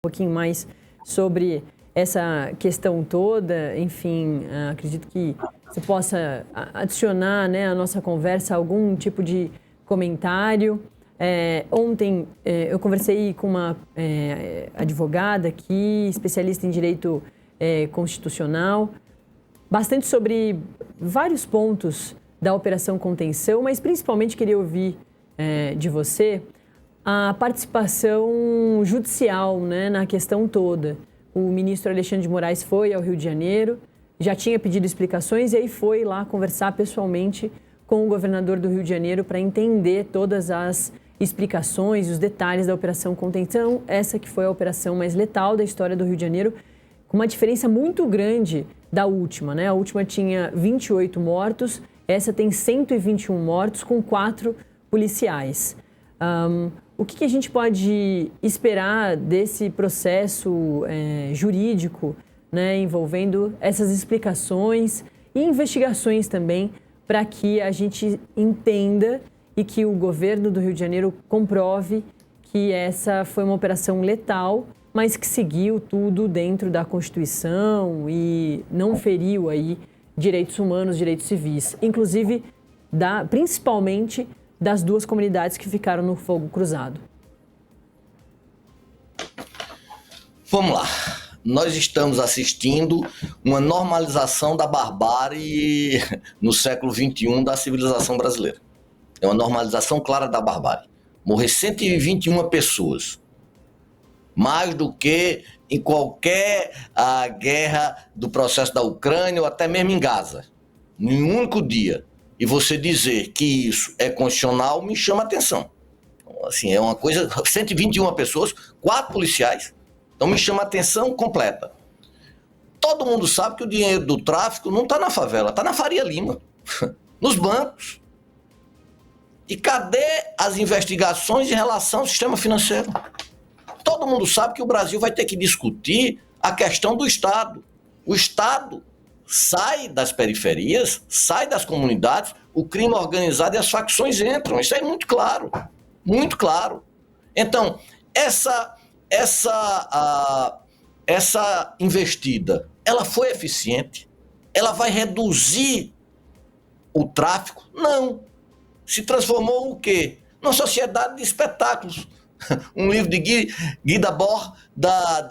pouquinho mais sobre essa questão toda. Enfim, acredito que você possa adicionar, né, à nossa conversa algum tipo de comentário. Ontem eu conversei com uma advogada aqui, especialista em direito constitucional, bastante sobre vários pontos da Operação Contenção, mas principalmente queria ouvir de você a participação judicial, né, na questão toda. O ministro Alexandre de Moraes foi ao Rio de Janeiro, já tinha pedido explicações e aí foi lá conversar pessoalmente com o governador do Rio de Janeiro para entender todas as explicações, os detalhes da Operação Contenção, essa que foi a operação mais letal da história do Rio de Janeiro, com uma diferença muito grande da última, né? A última tinha 28 mortos, essa tem 121 mortos com 4 policiais. O que a gente pode esperar desse processo jurídico, né, envolvendo essas explicações e investigações também, para que a gente entenda e que o governo do Rio de Janeiro comprove que essa foi uma operação letal, mas que seguiu tudo dentro da Constituição e não feriu aí direitos humanos, direitos civis, inclusive principalmente das 2 comunidades que ficaram no fogo cruzado. Vamos lá. Nós estamos assistindo uma normalização da barbárie no século XXI da civilização brasileira. É uma normalização clara da barbárie. Morrer 121 pessoas, mais do que em qualquer guerra do processo da Ucrânia ou até mesmo em Gaza, em um único dia. E você dizer que isso é constitucional me chama a atenção. Então, assim, é uma coisa, 121 pessoas, 4 policiais, então me chama a atenção completa. Todo mundo sabe que o dinheiro do tráfico não está na favela, está na Faria Lima, nos bancos. E cadê as investigações em relação ao sistema financeiro? Todo mundo sabe que o Brasil vai ter que discutir a questão do Estado. O Estado sai das periferias, sai das comunidades, o crime organizado e as facções entram. Isso é muito claro, muito claro. Então, essa investida, ela foi eficiente? Ela vai reduzir o tráfico? Não. Se transformou o quê? Numa sociedade de espetáculos. Um livro de Guy Debord da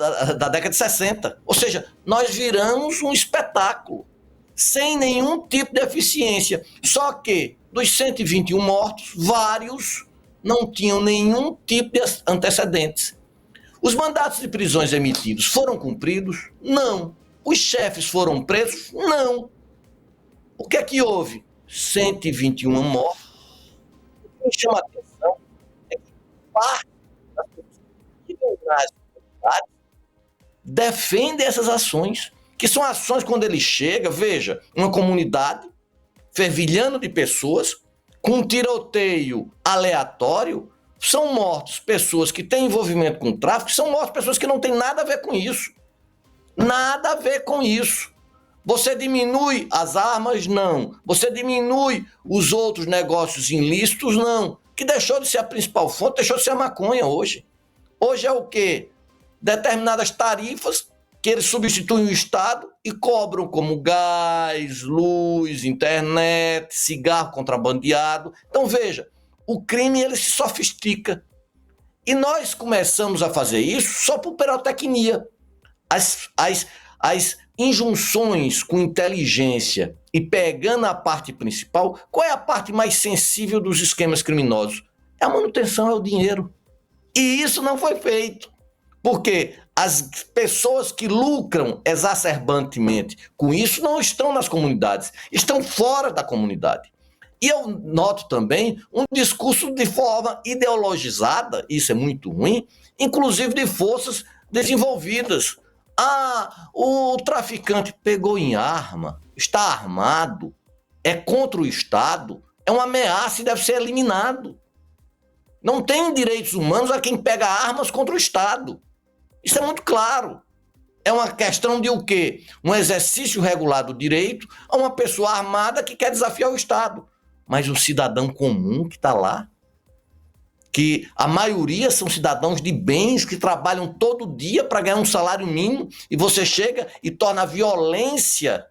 década de 60. Ou seja, nós viramos um espetáculo, sem nenhum tipo de eficiência. Só que, dos 121 mortos, vários não tinham nenhum tipo de antecedentes. Os mandatos de prisões emitidos foram cumpridos? Não. Os chefes foram presos? Não. O que é que houve? 121 mortos. O que me chama a atenção é que parte das pessoas que vivem nas comunidades defendem essas ações, que são ações quando ele chega, veja, uma comunidade fervilhando de pessoas, com um tiroteio aleatório, são mortos pessoas que têm envolvimento com o tráfico, são mortas pessoas que não têm nada a ver com isso. Nada a ver com isso. Você diminui as armas? Não. Você diminui os outros negócios ilícitos? Não. Que deixou de ser a principal fonte, deixou de ser a maconha hoje. Hoje é o quê? Determinadas tarifas que eles substituem o Estado e cobram como gás, luz, internet, cigarro contrabandeado. Então veja, o crime ele se sofistica. E nós começamos a fazer isso só por pirotecnia. As injunções com inteligência e pegando a parte principal, qual é a parte mais sensível dos esquemas criminosos? É a manutenção, é o dinheiro. E isso não foi feito. Porque as pessoas que lucram exacerbantemente com isso não estão nas comunidades, estão fora da comunidade. E eu noto também um discurso de forma ideologizada, isso é muito ruim, inclusive de forças desenvolvidas. O traficante pegou em arma, está armado, é contra o Estado, é uma ameaça e deve ser eliminado. Não tem direitos humanos a quem pega armas contra o Estado. Isso é muito claro. É uma questão de o quê? Um exercício regular do direito a uma pessoa armada que quer desafiar o Estado. Mas o cidadão comum que está lá, que a maioria são cidadãos de bens que trabalham todo dia para ganhar um salário mínimo, e você chega e torna a violência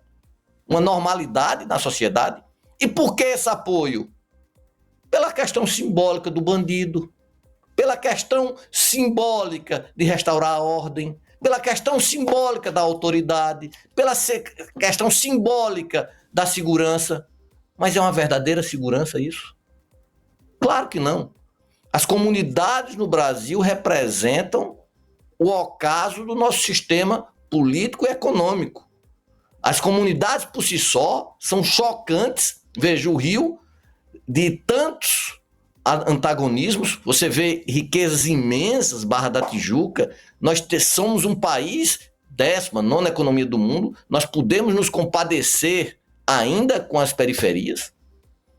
uma normalidade na sociedade. E por que esse apoio? Pela questão simbólica do bandido, pela questão simbólica de restaurar a ordem, pela questão simbólica da autoridade, pela questão simbólica da segurança. Mas é uma verdadeira segurança isso? Claro que não. As comunidades no Brasil representam o ocaso do nosso sistema político e econômico. As comunidades por si só são chocantes. Veja o Rio, de tantos antagonismos, você vê riquezas imensas, Barra da Tijuca. Nós somos um país, 19ª economia do mundo, nós podemos nos compadecer ainda com as periferias.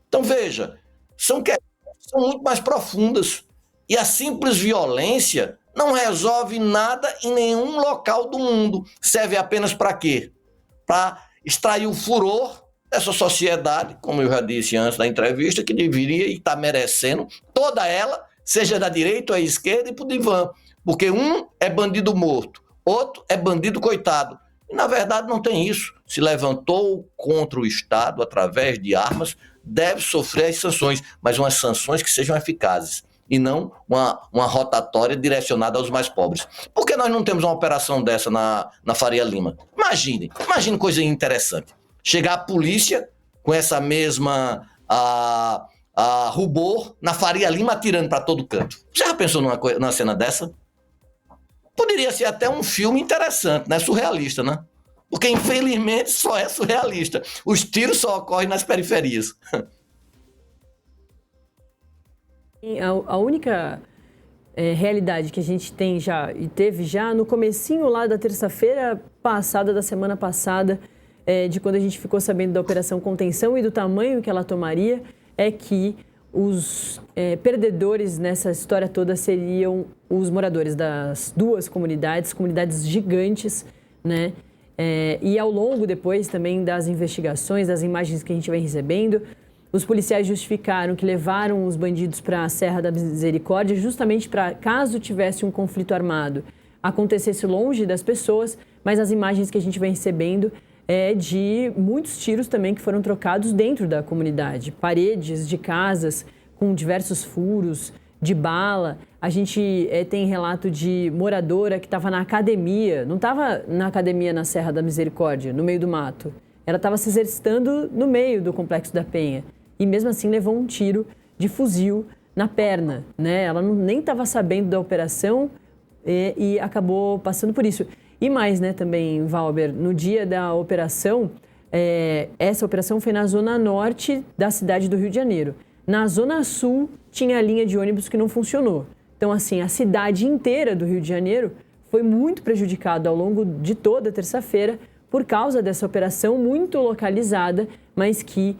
Então veja, são questões que são muito mais profundas, e a simples violência não resolve nada em nenhum local do mundo. Serve apenas para quê? Para extrair o furor dessa sociedade, como eu já disse antes da entrevista, que deveria e está merecendo toda ela, seja da direita ou da esquerda, e para o divã. Porque um é bandido morto, outro é bandido coitado. E, na verdade, não tem isso. Se levantou contra o Estado através de armas, deve sofrer as sanções, mas umas sanções que sejam eficazes, e não uma rotatória direcionada aos mais pobres. Por que nós não temos uma operação dessa na Faria Lima? Imagine coisa interessante. Chegar a polícia com essa mesma rubor na Faria Lima atirando para todo canto. Você já pensou numa cena dessa? Poderia ser até um filme interessante, né? Surrealista, né? Porque, infelizmente, só é surrealista. Os tiros só ocorrem nas periferias. A única realidade que a gente tem já e teve já no comecinho lá da terça-feira passada, da semana passada, de quando a gente ficou sabendo da Operação Contenção e do tamanho que ela tomaria, é que os perdedores nessa história toda seriam os moradores das duas comunidades gigantes, né? E ao longo depois também das investigações, das imagens que a gente vem recebendo, os policiais justificaram que levaram os bandidos para a Serra da Misericórdia justamente para, caso tivesse um conflito armado, acontecesse longe das pessoas, mas as imagens que a gente vem recebendo de muitos tiros também que foram trocados dentro da comunidade. Paredes de casas com diversos furos de bala. A gente tem relato de moradora que estava na academia, não estava na academia na Serra da Misericórdia, no meio do mato. Ela estava se exercitando no meio do Complexo da Penha. E mesmo assim levou um tiro de fuzil na perna, né? Ela nem estava sabendo da operação e acabou passando por isso. E mais, né, também, Valber, no dia da operação, essa operação foi na zona norte da cidade do Rio de Janeiro. Na zona sul tinha a linha de ônibus que não funcionou. Então, assim, a cidade inteira do Rio de Janeiro foi muito prejudicada ao longo de toda a terça-feira por causa dessa operação muito localizada, mas que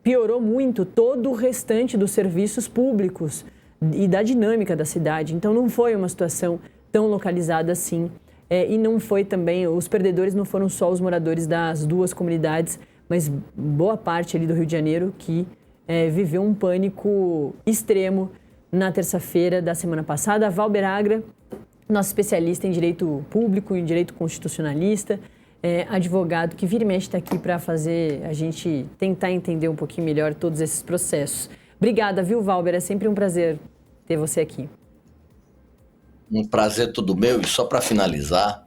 piorou muito todo o restante dos serviços públicos e da dinâmica da cidade. Então, não foi uma situação tão localizada assim. E não foi também, os perdedores não foram só os moradores das duas comunidades, mas boa parte ali do Rio de Janeiro que viveu um pânico extremo na terça-feira da semana passada. A Valber Agra, nosso especialista em direito público, em direito constitucionalista, advogado que vira e mexe está aqui para fazer a gente tentar entender um pouquinho melhor todos esses processos. Obrigada, viu, Valber? É sempre um prazer ter você aqui. Um prazer todo meu. E só para finalizar,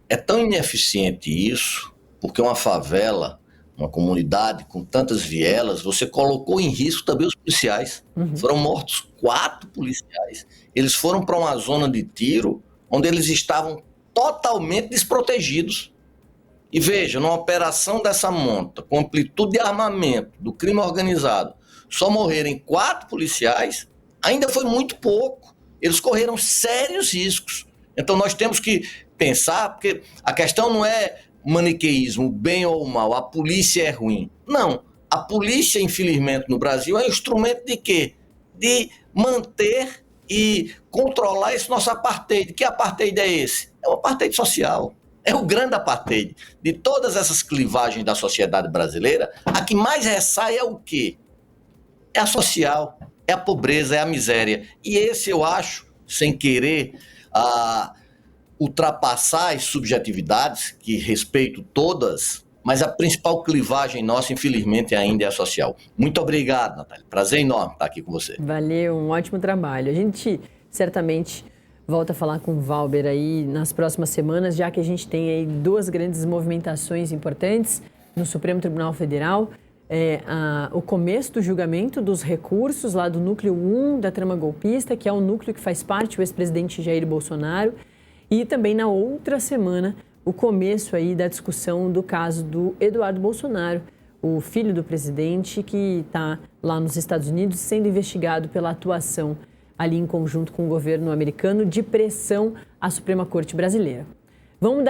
é tão ineficiente isso, porque uma favela, uma comunidade com tantas vielas, você colocou em risco também os policiais. Foram mortos 4 policiais. Eles foram para uma zona de tiro onde eles estavam totalmente desprotegidos. E veja, numa operação dessa monta, com amplitude de armamento do crime organizado, só morrerem 4 policiais, ainda foi muito pouco. Eles correram sérios riscos. Então nós temos que pensar, porque a questão não é maniqueísmo, bem ou mal, a polícia é ruim. Não, a polícia, infelizmente, no Brasil é um instrumento de quê? De manter e controlar esse nosso apartheid. Que apartheid é esse? É o apartheid social. É o grande apartheid. De todas essas clivagens da sociedade brasileira, a que mais ressai é o quê? É a social. é a pobreza, é a miséria. E esse eu acho, sem querer ultrapassar as subjetividades, que respeito todas, mas a principal clivagem nossa, infelizmente, ainda é a social. Muito obrigado, Natália. Prazer enorme estar aqui com você. Valeu, um ótimo trabalho. A gente certamente volta a falar com o Valber aí nas próximas semanas, já que a gente tem aí 2 grandes movimentações importantes no Supremo Tribunal Federal. O começo do julgamento dos recursos lá do núcleo 1 da trama golpista, que é o núcleo que faz parte do ex-presidente Jair Bolsonaro, e também na outra semana o começo aí da discussão do caso do Eduardo Bolsonaro, o filho do presidente que está lá nos Estados Unidos sendo investigado pela atuação ali em conjunto com o governo americano de pressão à Suprema Corte brasileira. Vamos